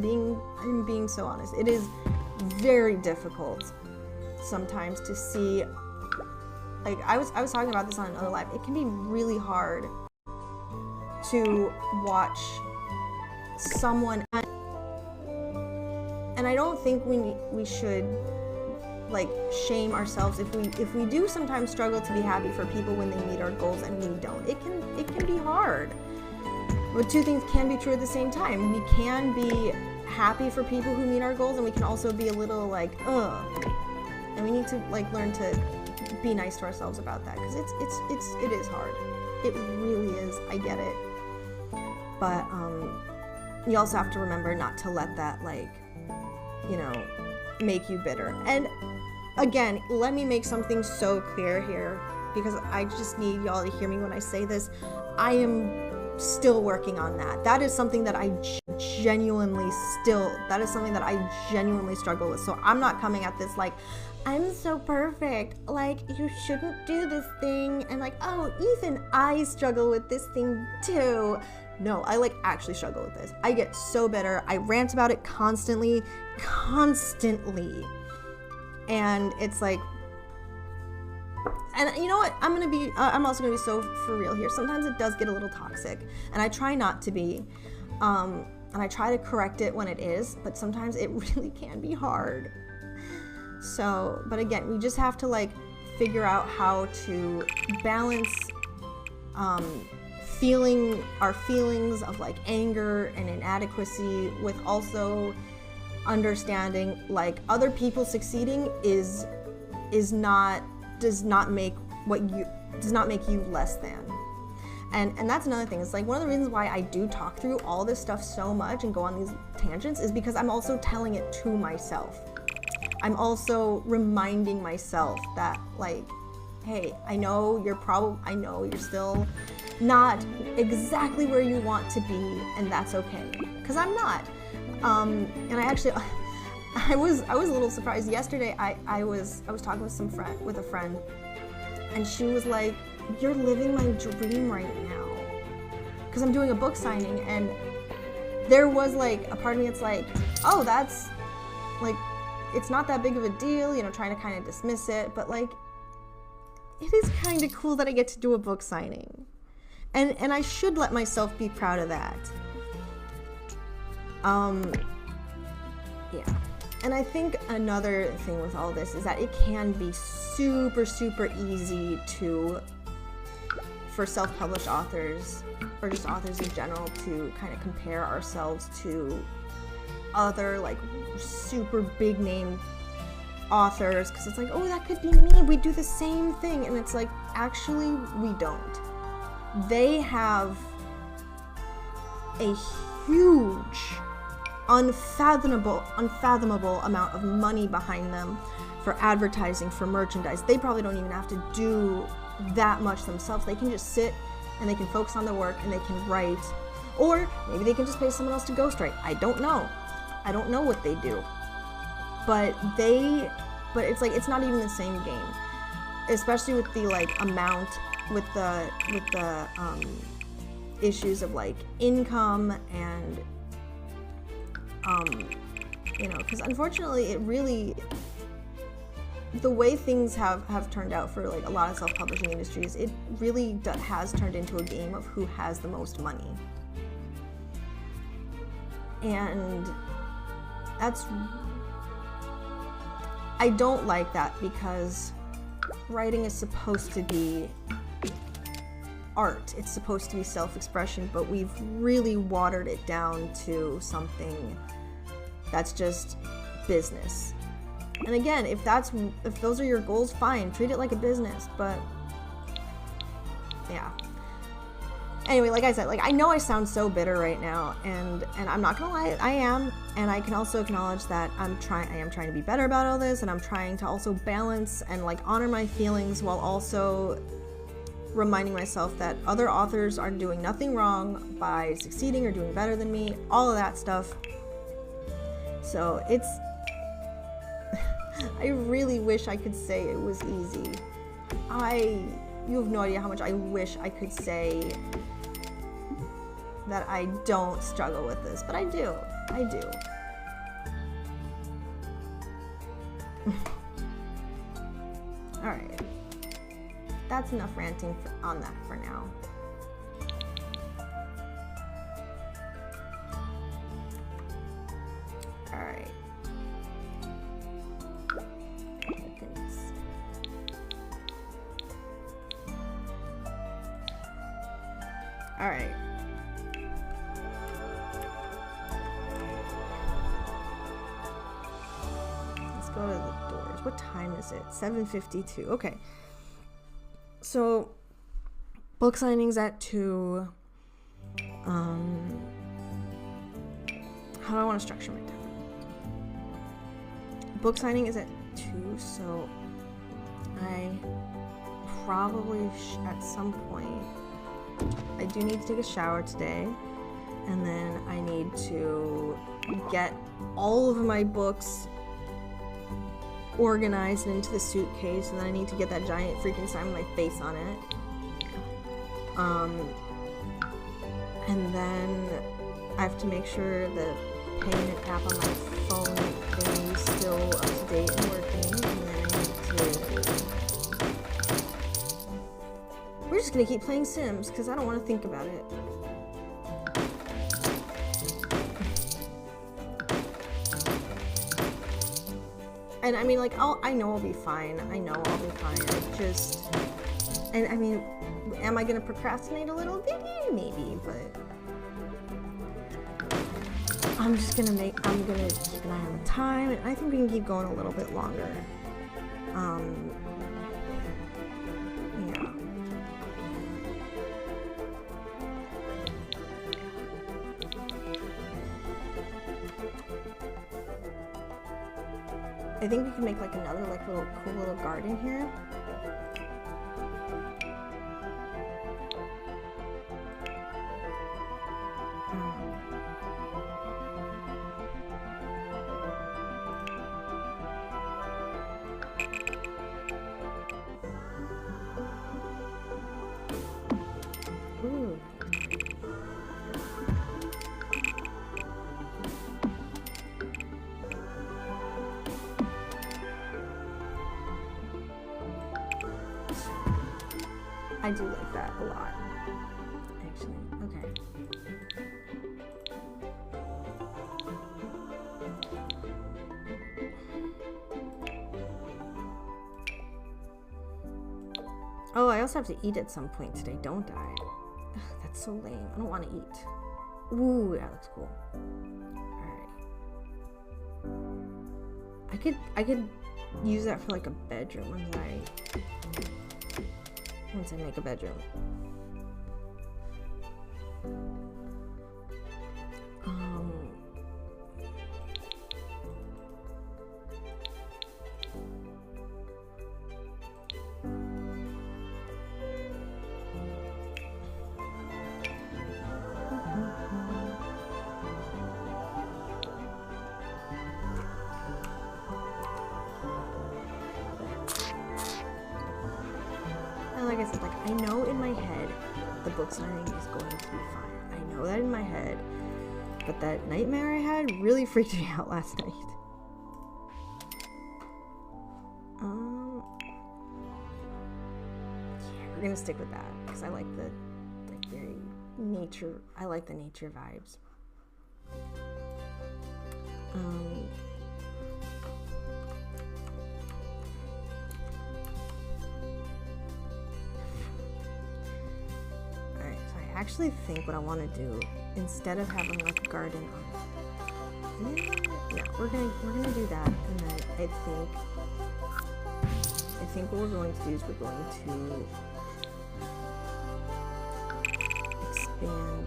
A: being so honest. It is very difficult sometimes to see. Like, I was talking about this on another live. It can be really hard to watch someone, and I don't think we should like shame ourselves if we do sometimes struggle to be happy for people when they meet our goals and we don't. It can be hard, but two things can be true at the same time. We can be happy for people who meet our goals, and we can also be a little like, ugh, and we need to like learn to be nice to ourselves about that, because it is hard. It really is. I get it. But you also have to remember not to let that, like, you know, make you bitter. And again, let me make something so clear here, because I just need y'all to hear me when I say this. I am still working on that. That is something that I genuinely struggle with. So I'm not coming at this like, I'm so perfect, like, you shouldn't do this thing, and like, oh, even I struggle with this thing too. No, I like actually struggle with this. I get so bitter. I rant about it constantly. And it's like, and you know what? I'm also gonna be so for real here. Sometimes it does get a little toxic, and I try not to be, and I try to correct it when it is, but sometimes it really can be hard. So, but again, we just have to like figure out how to balance feeling our feelings of like anger and inadequacy with also understanding like other people succeeding does not make you less than. And that's another thing. It's like one of the reasons why I do talk through all this stuff so much and go on these tangents is because I'm also telling it to myself. I'm also reminding myself that, like, hey, I know you're still not exactly where you want to be, and that's okay, because I'm not. And I was a little surprised yesterday. I was talking with a friend, and she was like, "You're living my dream right now," because I'm doing a book signing, and there was like a part of me. It's like, oh, that's like, it's not that big of a deal, you know, trying to kind of dismiss it, but like, it is kind of cool that I get to do a book signing, and I should let myself be proud of that. Yeah. And I think another thing with all this is that it can be super, super easy for self-published authors, or just authors in general, to kind of compare ourselves to other like super big name authors, because it's like, oh, that could be me, we do the same thing, and it's like, actually we don't. They have a huge unfathomable amount of money behind them for advertising, for merchandise. They probably don't even have to do that much themselves. They can just sit and they can focus on their work and they can write, or maybe they can just pay someone else to ghostwrite. I don't know what they do, but it's like, it's not even the same game, especially with the like amount, with the issues of like income and you know, because unfortunately it really, the way things have turned out for like a lot of self-publishing industries, it really has turned into a game of who has the most money. And I don't like that, because writing is supposed to be art. It's supposed to be self-expression, but we've really watered it down to something that's just business. And again, if those are your goals, fine, treat it like a business, but yeah. Anyway, like I said, like, I know I sound so bitter right now, and I'm not gonna lie, I am, and I can also acknowledge that I am trying to be better about all this, and I'm trying to also balance and like honor my feelings while also reminding myself that other authors are doing nothing wrong by succeeding or doing better than me, all of that stuff. So it's, I really wish I could say it was easy. You have no idea how much I wish I could say that I don't struggle with this, but I do. All right. That's enough ranting on that for now. All right. Goodness. All right. Let's go to the doors hours. What time is it? 7:52. Okay. So book signing's at 2. How do I want to structure my time? Book signing is at 2, so I probably at some point I do need to take a shower today, and then I need to get all of my books organized into the suitcase, and then I need to get that giant freaking sign with my face on it. And then I have to make sure the payment app on my phone thing is still up to date and working, and then I need to... We're just gonna keep playing Sims, because I don't want to think about it. And I mean, like, I know I'll be fine. I know I'll be fine. I just... And I mean, am I gonna procrastinate a little bit? Maybe, but... I'm gonna keep an eye on the time, and I think we can keep going a little bit longer. Yeah. I think we can make like another like cool little garden here. Ooh. I do like that a lot, actually. Okay. Oh, I also have to eat at some point today, don't I? Ugh, that's so lame. I don't want to eat. Ooh, that looks cool. Alright. I could use that for like a bedroom once I make a bedroom. Like I said, like I know in my head the book signing is going to be fine. I know that in my head, but that nightmare I had really freaked me out last night. Yeah, we're gonna stick with that because I like the like very nature. I like the nature vibes. I actually think what I want to do, instead of having like a garden on, yeah, we're gonna do that, and then I think what we're going to do is we're going to expand.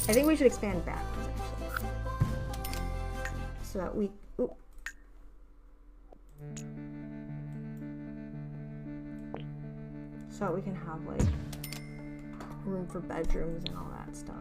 A: I think we should expand backwards actually, so that we. Ooh. So we can have like room for bedrooms and all that stuff.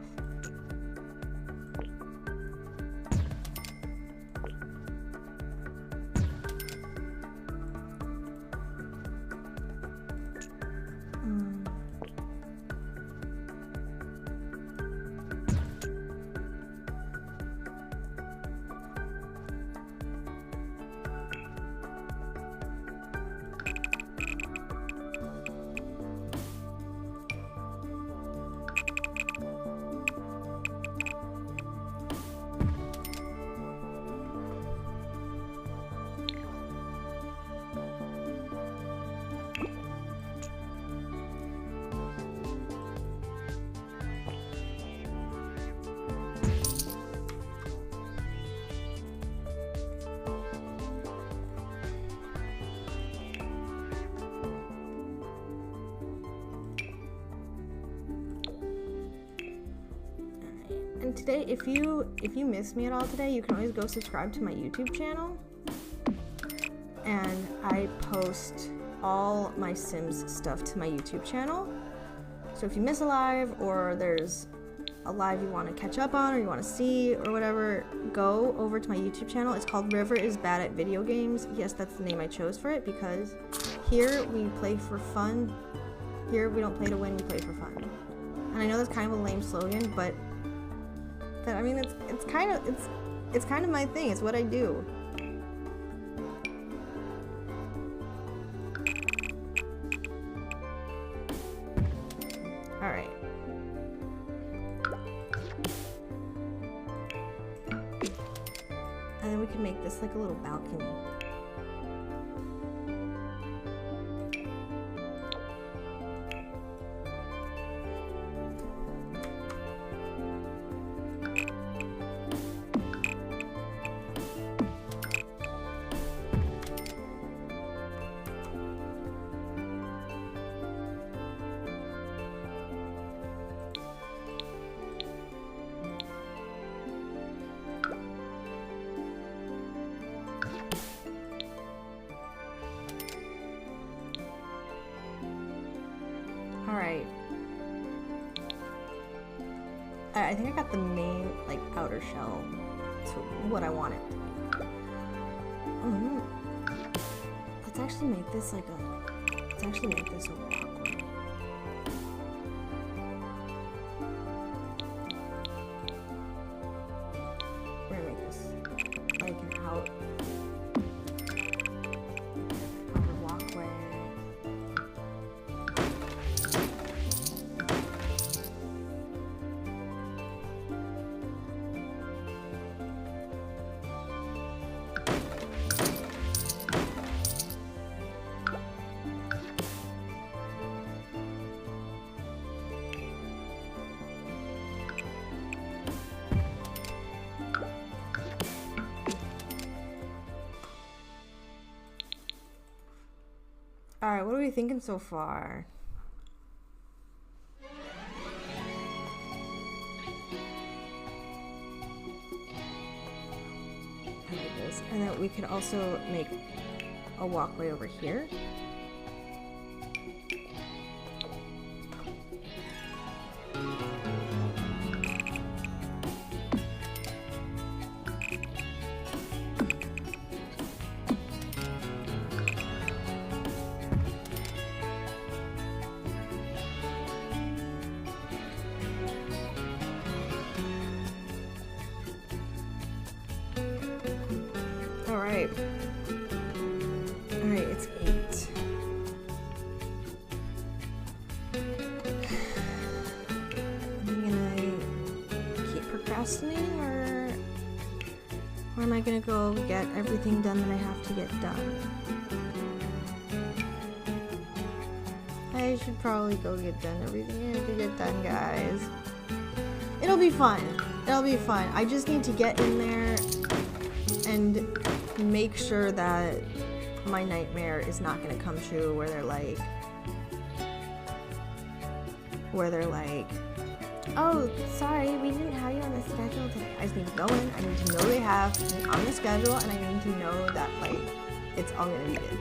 A: And today, if you missed me at all today, you can always go subscribe to my YouTube channel. And I post all my Sims stuff to my YouTube channel. So if you miss a live, or there's a live you want to catch up on, or you want to see, or whatever, go over to my YouTube channel. It's called River is Bad at Video Games. Yes, that's the name I chose for it, because here we play for fun. Here we don't play to win, we play for fun. And I know that's kind of a lame slogan, but I mean, it's kind of my thing. It's what I do. All right. And then we can make this like a little balcony. Alright. I think I got the main, like, outer shell to what I wanted. Let's actually make this like a... Let's actually make this a walkway. We're gonna make this like an outer walkway. Alright, what are we thinking so far? I like this. And then we could also make a walkway over here. Alright. Alright, it's 8. Am I gonna keep procrastinating, or am I gonna go get everything done that I have to get done? I should probably go get done everything I have to get done, guys. It'll be fun. It'll be fun. I just need to get in there and make sure that my nightmare is not gonna come true, where they're like, oh, sorry, we didn't have you on the schedule today. I just need to go in, I need to know they have me on the schedule, and I need to know that, like, it's all gonna be good.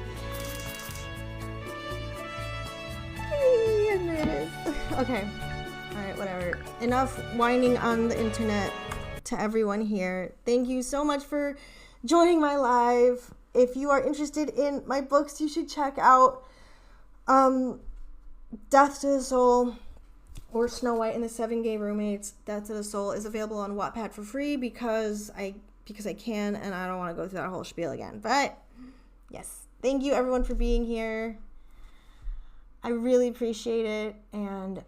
A: I'm nervous. Okay, alright, whatever. Enough whining on the internet to everyone here. Thank you so much for joining my live. If you are interested in my books, you should check out Death to the Soul or Snow White and the 7 Gay Roommates. Death to the Soul is available on Wattpad for free because I can, and I don't want to go through that whole spiel again. But yes, thank you everyone for being here. I really appreciate it, and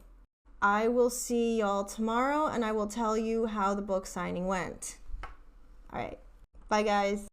A: I will see y'all tomorrow, and I will tell you how the book signing went. All right. Bye, guys.